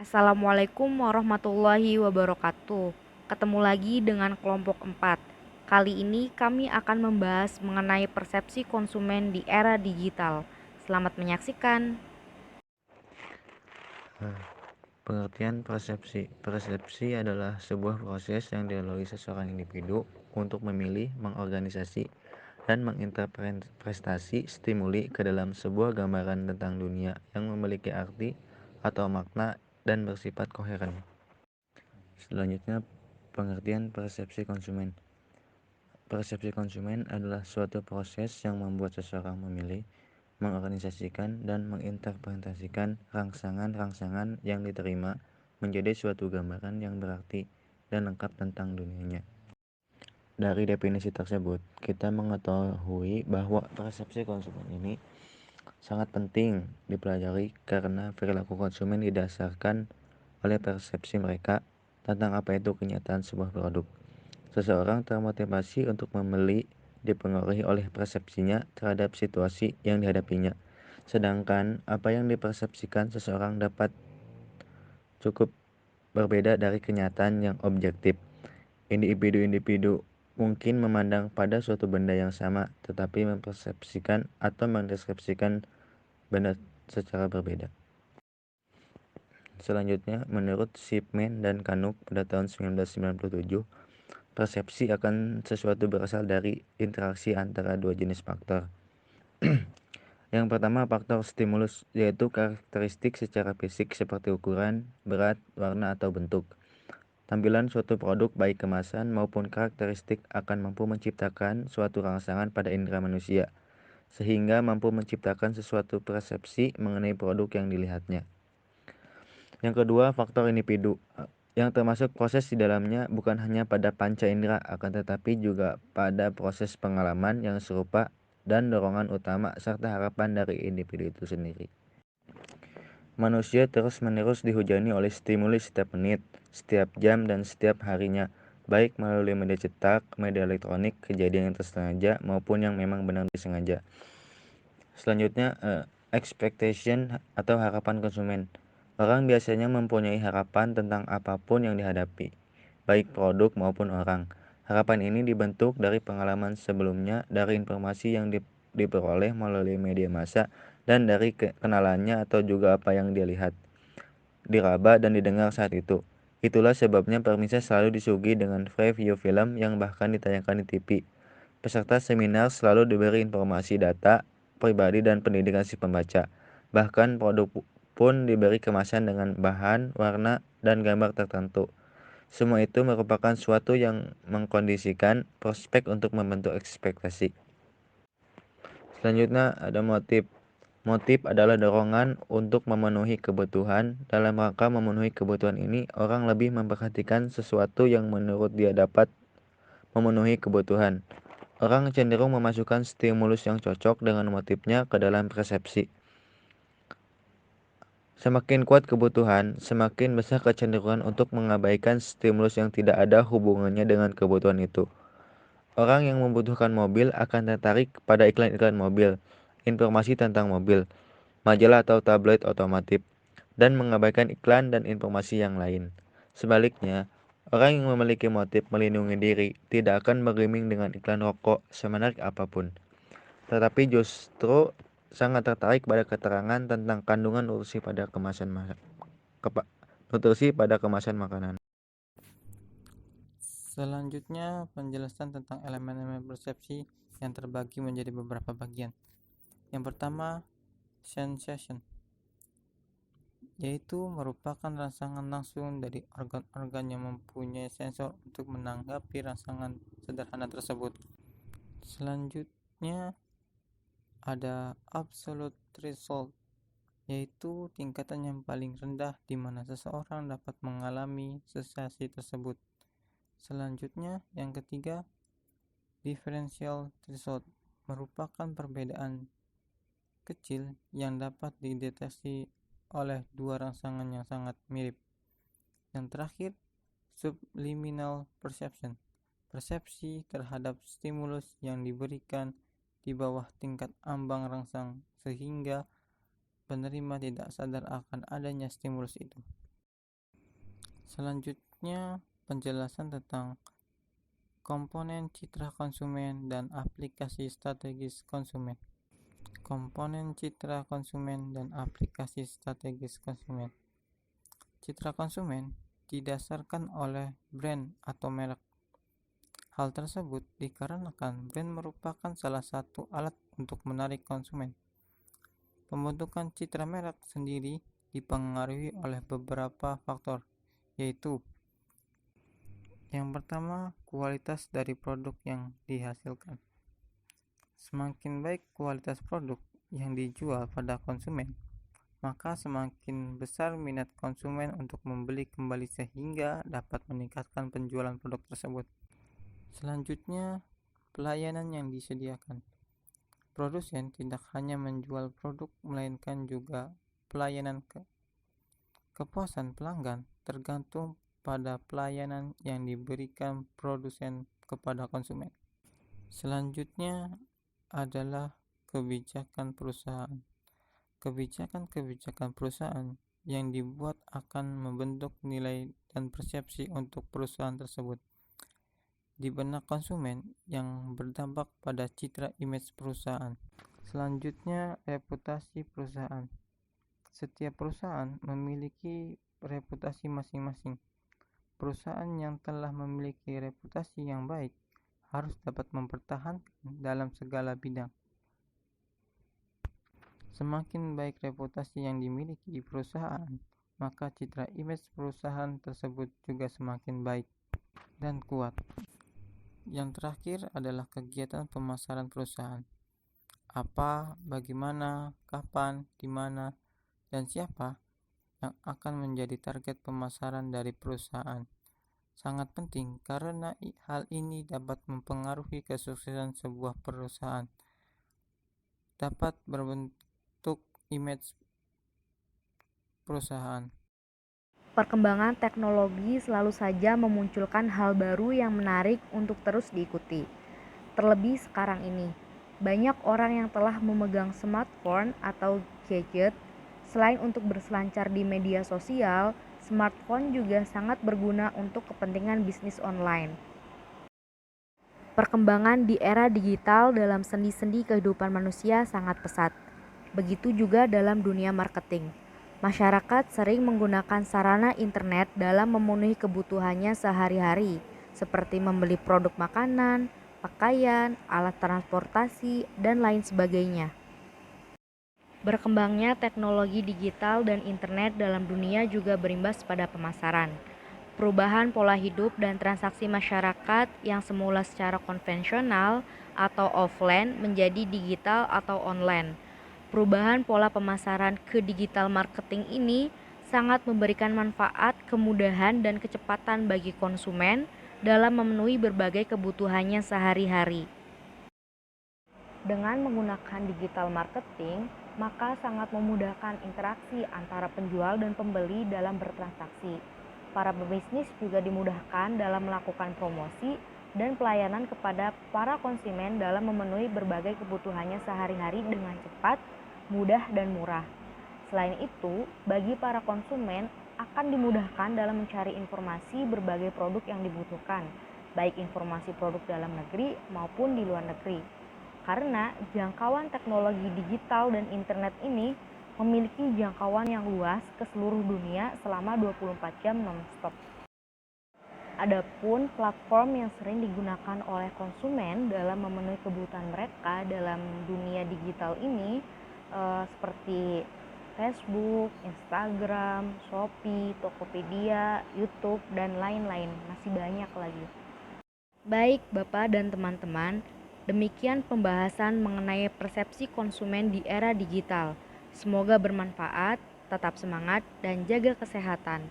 Assalamualaikum warahmatullahi wabarakatuh. Ketemu lagi dengan kelompok 4. Kali ini kami akan membahas mengenai persepsi konsumen di era digital. Selamat menyaksikan. Pengertian persepsi. Persepsi adalah sebuah proses yang dilalui seseorang individu untuk memilih, mengorganisasi, dan menginterpretasi stimuli ke dalam sebuah gambaran tentang dunia yang memiliki arti atau makna dan bersifat koheren. Selanjutnya, pengertian persepsi konsumen. Persepsi konsumen adalah suatu proses yang membuat seseorang memilih, mengorganisasikan, dan menginterpretasikan rangsangan-rangsangan yang diterima menjadi suatu gambaran yang berarti dan lengkap tentang dunianya. Dari definisi tersebut, kita mengetahui bahwa persepsi konsumen ini sangat penting dipelajari karena perilaku konsumen didasarkan oleh persepsi mereka tentang apa itu kenyataan sebuah produk. Seseorang termotivasi untuk membeli dipengaruhi oleh persepsinya terhadap situasi yang dihadapinya. Sedangkan apa yang dipersepsikan seseorang dapat cukup berbeda dari kenyataan yang objektif. Individu-individu mungkin memandang pada suatu benda yang sama, tetapi mempersepsikan atau mendeskripsikan benda secara berbeda. Selanjutnya, menurut Shipman dan Canuck pada tahun 1997, persepsi akan sesuatu berasal dari interaksi antara dua jenis faktor. Yang pertama, faktor stimulus, yaitu karakteristik secara fisik seperti ukuran, berat, warna, atau bentuk. Tampilan suatu produk baik kemasan maupun karakteristik akan mampu menciptakan suatu rangsangan pada indera manusia, sehingga mampu menciptakan sesuatu persepsi mengenai produk yang dilihatnya. Yang kedua, faktor individu, yang termasuk proses di dalamnya bukan hanya pada panca indera, akan tetapi juga pada proses pengalaman yang serupa dan dorongan utama serta harapan dari individu itu sendiri. Manusia terus-menerus dihujani oleh stimuli setiap menit, setiap jam, dan setiap harinya, baik melalui media cetak, media elektronik, kejadian yang tersengaja maupun yang memang benar disengaja. Selanjutnya, expectation atau harapan konsumen. Orang biasanya mempunyai harapan tentang apapun yang dihadapi, baik produk maupun orang. Harapan ini dibentuk dari pengalaman sebelumnya, dari informasi yang diperoleh melalui media massa, dan dari kenalannya atau juga apa yang dia lihat, diraba, dan didengar saat itu. Itulah sebabnya permisa selalu disuguhi dengan preview film yang bahkan ditayangkan di TV. Peserta seminar selalu diberi informasi data pribadi dan pendidikan si pembaca. Bahkan produk pun diberi kemasan dengan bahan, warna, dan gambar tertentu. Semua itu merupakan suatu yang mengkondisikan prospek untuk membentuk ekspektasi. Selanjutnya ada motif. Motif adalah dorongan untuk memenuhi kebutuhan. Dalam rangka memenuhi kebutuhan ini, orang lebih memperhatikan sesuatu yang menurut dia dapat memenuhi kebutuhan. Orang cenderung memasukkan stimulus yang cocok dengan motifnya ke dalam persepsi. Semakin kuat kebutuhan, semakin besar kecenderungan untuk mengabaikan stimulus yang tidak ada hubungannya dengan kebutuhan itu. Orang yang membutuhkan mobil akan tertarik pada iklan-iklan mobil, informasi tentang mobil, majalah atau tablet otomotif, dan mengabaikan iklan dan informasi yang lain. Sebaliknya, orang yang memiliki motif melindungi diri tidak akan bergeming dengan iklan rokok semenarik apapun, tetapi justru sangat tertarik pada keterangan tentang kandungan nutrisi pada kemasan makanan. Selanjutnya, penjelasan tentang elemen-elemen persepsi yang terbagi menjadi beberapa bagian. Yang pertama, sensation, yaitu merupakan rangsangan langsung dari organ-organ yang mempunyai sensor untuk menanggapi rangsangan sederhana tersebut. Selanjutnya, ada absolute threshold, yaitu tingkatan yang paling rendah di mana seseorang dapat mengalami sensasi tersebut. Selanjutnya, yang ketiga, differential threshold merupakan perbedaan kecil yang dapat dideteksi oleh dua rangsangan yang sangat mirip. Yang terakhir, subliminal perception, persepsi terhadap stimulus yang diberikan di bawah tingkat ambang rangsang sehingga penerima tidak sadar akan adanya stimulus itu. Selanjutnya, penjelasan tentang komponen citra konsumen dan aplikasi strategis konsumen. Komponen citra konsumen dan aplikasi strategis konsumen. Citra konsumen didasarkan oleh brand atau merek. Hal tersebut dikarenakan brand merupakan salah satu alat untuk menarik konsumen. Pembentukan citra merek sendiri dipengaruhi oleh beberapa faktor, yaitu yang pertama, kualitas dari produk yang dihasilkan. Semakin baik kualitas produk yang dijual pada konsumen, maka semakin besar minat konsumen untuk membeli kembali sehingga dapat meningkatkan penjualan produk tersebut. Selanjutnya, pelayanan yang disediakan. Produsen tidak hanya menjual produk melainkan juga pelayanan kepuasan pelanggan tergantung pada pelayanan yang diberikan produsen kepada konsumen. Selanjutnya adalah kebijakan perusahaan. Kebijakan perusahaan yang dibuat akan membentuk nilai dan persepsi untuk perusahaan tersebut di benak konsumen yang berdampak pada citra image perusahaan. Selanjutnya, reputasi perusahaan. Setiap perusahaan memiliki reputasi masing-masing. Perusahaan yang telah memiliki reputasi yang baik harus dapat mempertahankan dalam segala bidang. Semakin baik reputasi yang dimiliki perusahaan, maka citra image perusahaan tersebut juga semakin baik dan kuat. Yang terakhir adalah kegiatan pemasaran perusahaan. Apa, bagaimana, kapan, di mana, dan siapa yang akan menjadi target pemasaran dari perusahaan. Sangat penting karena hal ini dapat mempengaruhi kesuksesan sebuah perusahaan. Dapat berbentuk image perusahaan. Perkembangan teknologi selalu saja memunculkan hal baru yang menarik untuk terus diikuti. Terlebih sekarang ini, banyak orang yang telah memegang smartphone atau gadget. Selain untuk berselancar di media sosial, smartphone juga sangat berguna untuk kepentingan bisnis online. Perkembangan di era digital dalam sendi-sendi kehidupan manusia sangat pesat. Begitu juga dalam dunia marketing. Masyarakat sering menggunakan sarana internet dalam memenuhi kebutuhannya sehari-hari, seperti membeli produk makanan, pakaian, alat transportasi, dan lain sebagainya. Berkembangnya teknologi digital dan internet dalam dunia juga berimbas pada pemasaran. Perubahan pola hidup dan transaksi masyarakat yang semula secara konvensional atau offline menjadi digital atau online. Perubahan pola pemasaran ke digital marketing ini sangat memberikan manfaat, kemudahan, dan kecepatan bagi konsumen dalam memenuhi berbagai kebutuhannya sehari-hari. Dengan menggunakan digital marketing, maka sangat memudahkan interaksi antara penjual dan pembeli dalam bertransaksi. Para pebisnis juga dimudahkan dalam melakukan promosi dan pelayanan kepada para konsumen dalam memenuhi berbagai kebutuhannya sehari-hari dengan cepat, mudah, dan murah. Selain itu, bagi para konsumen akan dimudahkan dalam mencari informasi berbagai produk yang dibutuhkan, baik informasi produk dalam negeri maupun di luar negeri. Karena jangkauan teknologi digital dan internet ini memiliki jangkauan yang luas ke seluruh dunia selama 24 jam non-stop. Adapun platform yang sering digunakan oleh konsumen dalam memenuhi kebutuhan mereka dalam dunia digital ini seperti Facebook, Instagram, Shopee, Tokopedia, YouTube, dan lain-lain. Masih banyak lagi. Baik, Bapak dan teman-teman, demikian pembahasan mengenai persepsi konsumen di era digital. Semoga bermanfaat, tetap semangat, dan jaga kesehatan.